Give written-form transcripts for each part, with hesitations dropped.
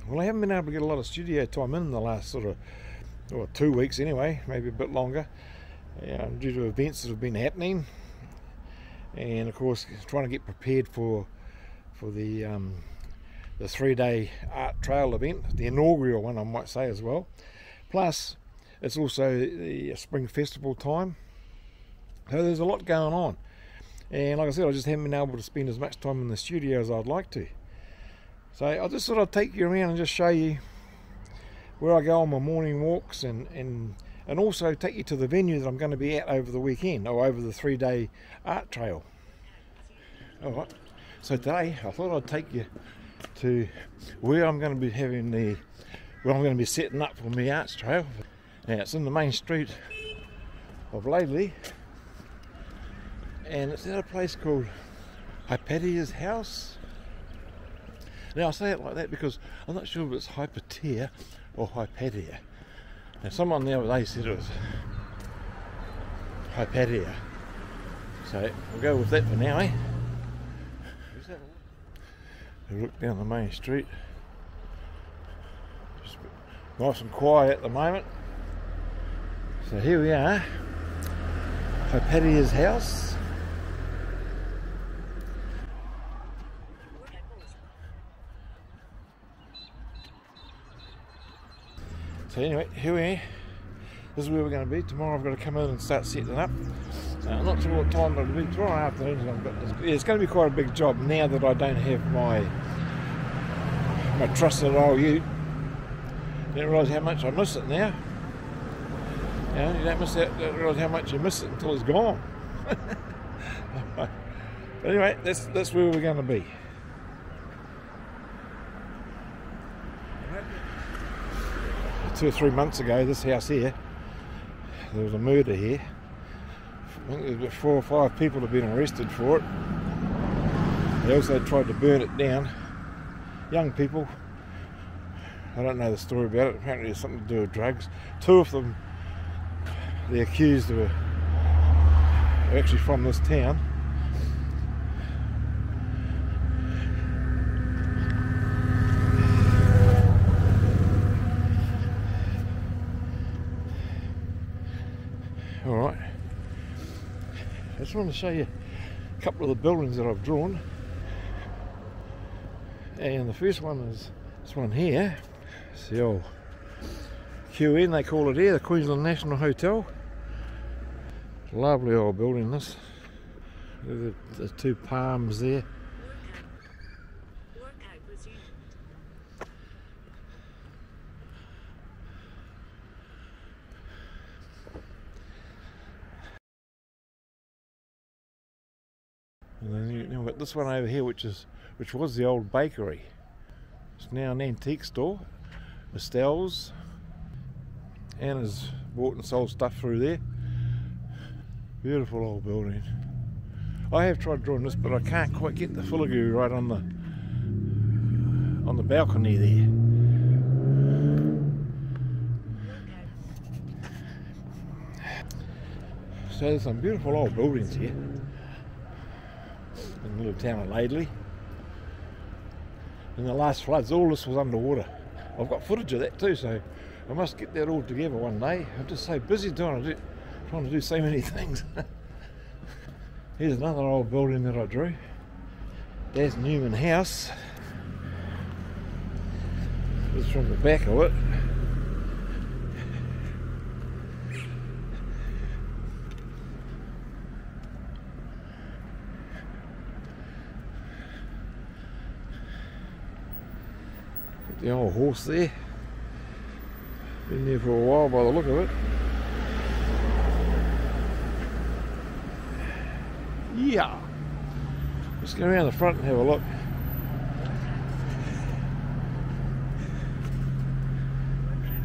Well, I haven't been able to get a lot of studio time in the last sort of 2 weeks anyway, maybe a bit longer, due to events that have been happening, and of course trying to get prepared for the 3-day art trail event, the inaugural one I might say as well. Plus it's also the spring festival time, so there's a lot going on, and like I said, I just haven't been able to spend as much time in the studio as I'd like to. So I'll just sort of take you around and just show you where I go on my morning walks, and also take you to the venue that I'm going to be at over the weekend, or over the 3-day art trail. Alright, so today I thought I'd take you to where I'm going to be where I'm going to be setting up for my arts trail. Now it's in the main street of Laidley, and it's at a place called Hypatia's house. Now I say it like that because I'm not sure if it's Hypatia or Hypatia. Now someone the other day said it was Hypatia, so we'll go with that for now, eh? We look down the main street. Just nice and quiet at the moment. So here we are, Hypatia's house. So anyway, here we are. This is where we're going to be. Tomorrow I've got to come in and start setting up. I'm not sure what time it'll be. Tomorrow afternoon, but it's going to be quite a big job now that I don't have my trusted old ute. Didn't realise how much I miss it now. You know, you don't realise how much you miss it until it's gone. But anyway, that's where we're going to be. 2 or 3 months ago, this house here, there was a murder here. I think there's about 4 or 5 people have been arrested for it. They also tried to burn it down. Young people. I don't know the story about it. Apparently it's something to do with drugs. 2 of them, the accused, are actually from this town. Alright, I just want to show you a couple of the buildings that I've drawn, and the first one is this one here. It's the old QN, they call it here, the Queensland National Hotel. Lovely old building this. The 2 palms there. And then you've got this one over here, which was the old bakery. It's now an antique store. Estelle's. Anna's bought and sold stuff through there. Beautiful old building. I have tried drawing this, but I can't quite get the filigree right on the balcony there. So there's some beautiful old buildings here in the little town of Laidley. In the last floods, all this was underwater. I've got footage of that too, so I must get that all together one day. I'm just so busy trying to do so many things. Here's another old building that I drew. There's Newman House. This is from the back of it. The old horse there. Been there for a while by the look of it. Yeah. Let's go around the front and have a look.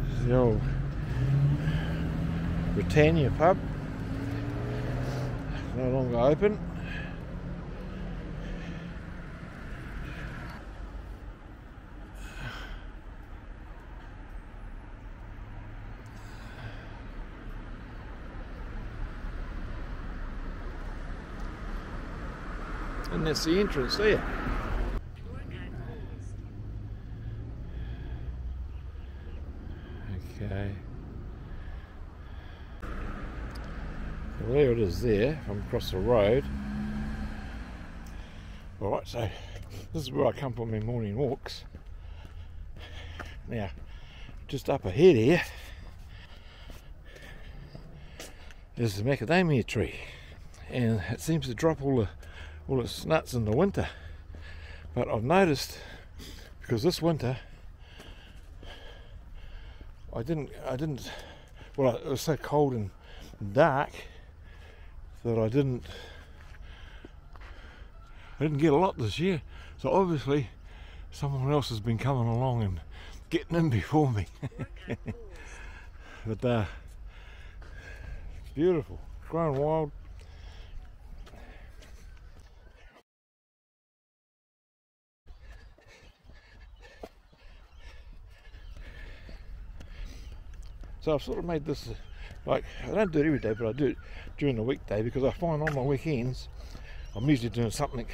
This is the old Britannia pub. No longer open. And that's the entrance there. Okay. Well, there it is there, from across the road. Alright, so this is where I come for my morning walks. Now, just up ahead here is the macadamia tree, and it seems to drop all its nuts in the winter. But I've noticed, because this winter I didn't well, it was so cold and dark that I didn't get a lot this year. So obviously someone else has been coming along and getting in before me. But it's beautiful, growing wild. So I've sort of made this, like, I don't do it every day, but I do it during the weekday, because I find on my weekends I'm usually doing something,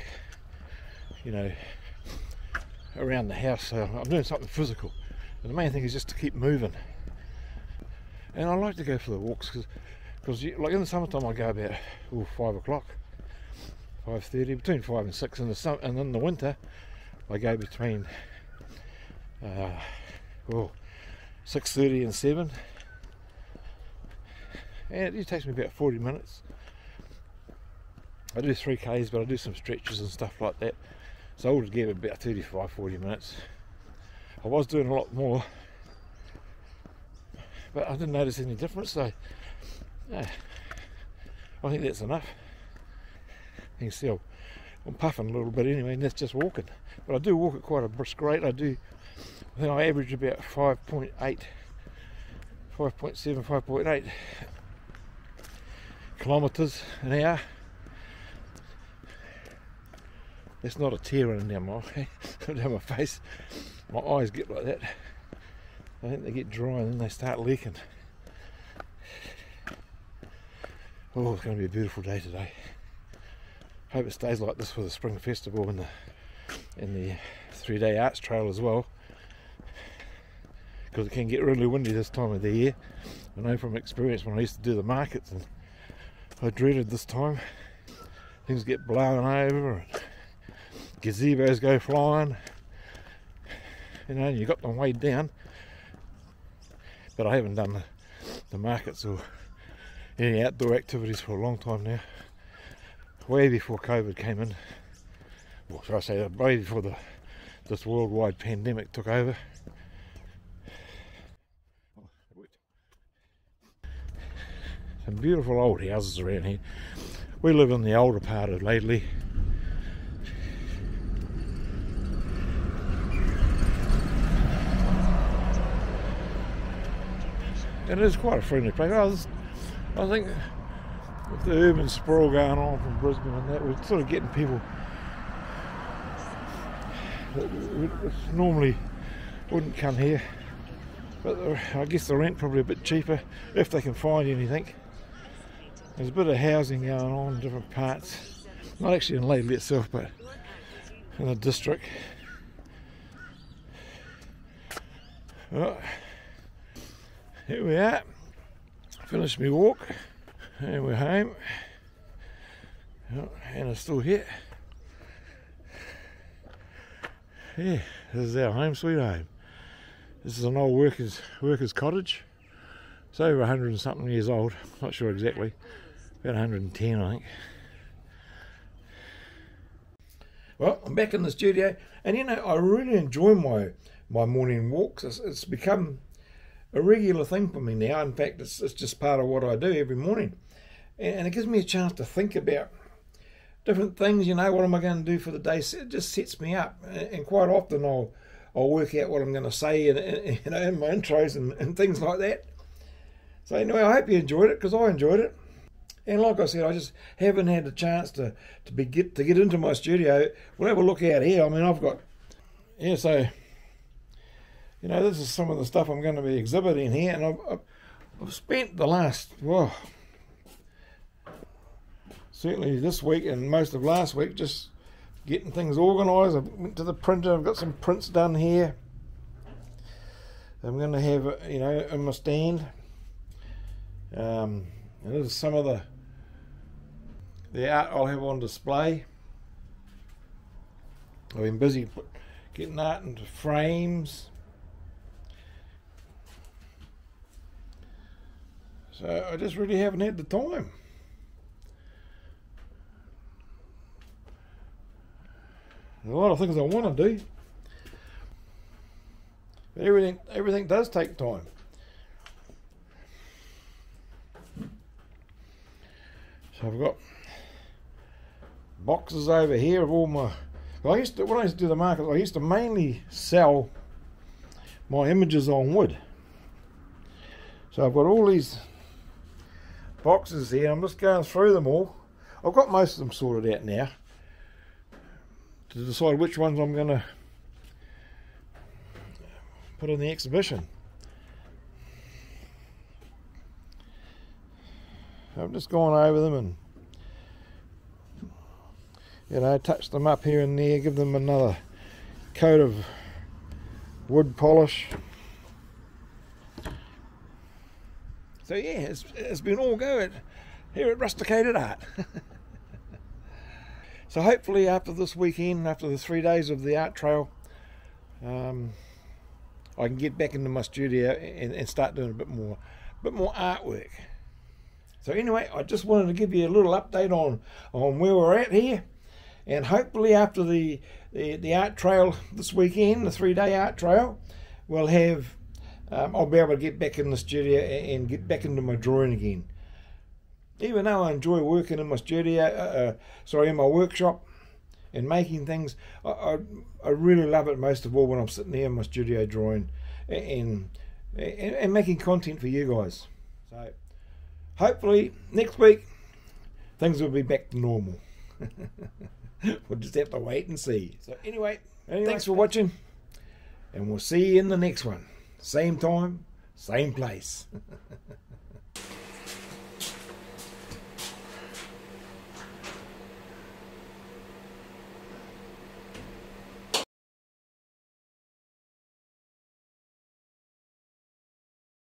you know, around the house. So I'm doing something physical, and the main thing is just to keep moving. And I like to go for the walks because like in the summertime I go about 5 o'clock, 5:30, between 5 and 6 in the summer, and in the winter I go between 6:30 and 7. And it takes me about 40 minutes. I do 3Ks, but I do some stretches and stuff like that. So altogether about 35-40 minutes. I was doing a lot more, but I didn't notice any difference, so yeah, I think that's enough. You can see I'm puffing a little bit anyway, and that's just walking. But I do walk at quite a brisk rate. I think I average about 5.8, 5.7, 5.8 kilometres an hour. That's not a tear running down my face. My eyes get like that. I think they get dry and then they start leaking. Oh, it's going to be a beautiful day today. Hope it stays like this for the spring festival and the 3-day arts trail as well, because it can get really windy this time of the year. I know from experience when I used to do the markets, and I dreaded this time. Things get blown over and gazebos go flying, you know, and you got them weighed down. But I haven't done the markets or any outdoor activities for a long time now, way before COVID came in. Well, should I say that, way before this worldwide pandemic took over. Some beautiful old houses around here. We live in the older part of Laidley. And it is quite a friendly place. I think with the urban sprawl going on from Brisbane and that, we're sort of getting people that normally wouldn't come here. But I guess the rent probably a bit cheaper if they can find anything. There's a bit of housing going on in different parts. Not actually in Laidley itself, but in the district. Well, here we are. Finished my walk, and we're home. Hannah's still here. Yeah, this is our home sweet home. This is an old workers cottage. It's over 100 and something years old. Not sure exactly. About 110, I think. Well, I'm back in the studio, and you know, I really enjoy my morning walks. It's become a regular thing for me now. In fact, it's just part of what I do every morning, and it gives me a chance to think about different things. You know, what am I going to do for the day? It just sets me up, and quite often I'll work out what I'm going to say, and you know, in my intros and things like that. So anyway, I hope you enjoyed it, because I enjoyed it. And like I said, I just haven't had the chance to get into my studio. We'll have a look out here. I mean, I've got, yeah, so, you know, this is some of the stuff I'm going to be exhibiting here, and I've spent the last, well, certainly this week and most of last week just getting things organised. I went to the printer. I've got some prints done here. I'm going to have, you know, in my stand. And this is some of the art I'll have on display. I've been busy getting art into frames. So I just really haven't had the time. There's a lot of things I want to do. But everything does take time. So I've got boxes over here of all my... Well, when I used to do the market, I used to mainly sell my images on wood. So I've got all these boxes here. I'm just going through them all. I've got most of them sorted out now to decide which ones I'm going to put in the exhibition. I've just gone over them and, you know, touch them up here and there, give them another coat of wood polish. So yeah, it's been all go here at Rusticated-Art. So hopefully after this weekend, after the 3 days of the art trail, I can get back into my studio and start doing a bit more artwork. So anyway, I just wanted to give you a little update on where we're at here, and hopefully after the art trail this weekend, the 3-day art trail, we'll have I'll be able to get back in the studio and get back into my drawing again. Even though I enjoy working in my studio, in my workshop and making things, I really love it most of all when I'm sitting there in my studio drawing and making content for you guys. So hopefully next week things will be back to normal. We'll just have to wait and see. So anyway, thanks for watching, and we'll see you in the next one. Same time, same place.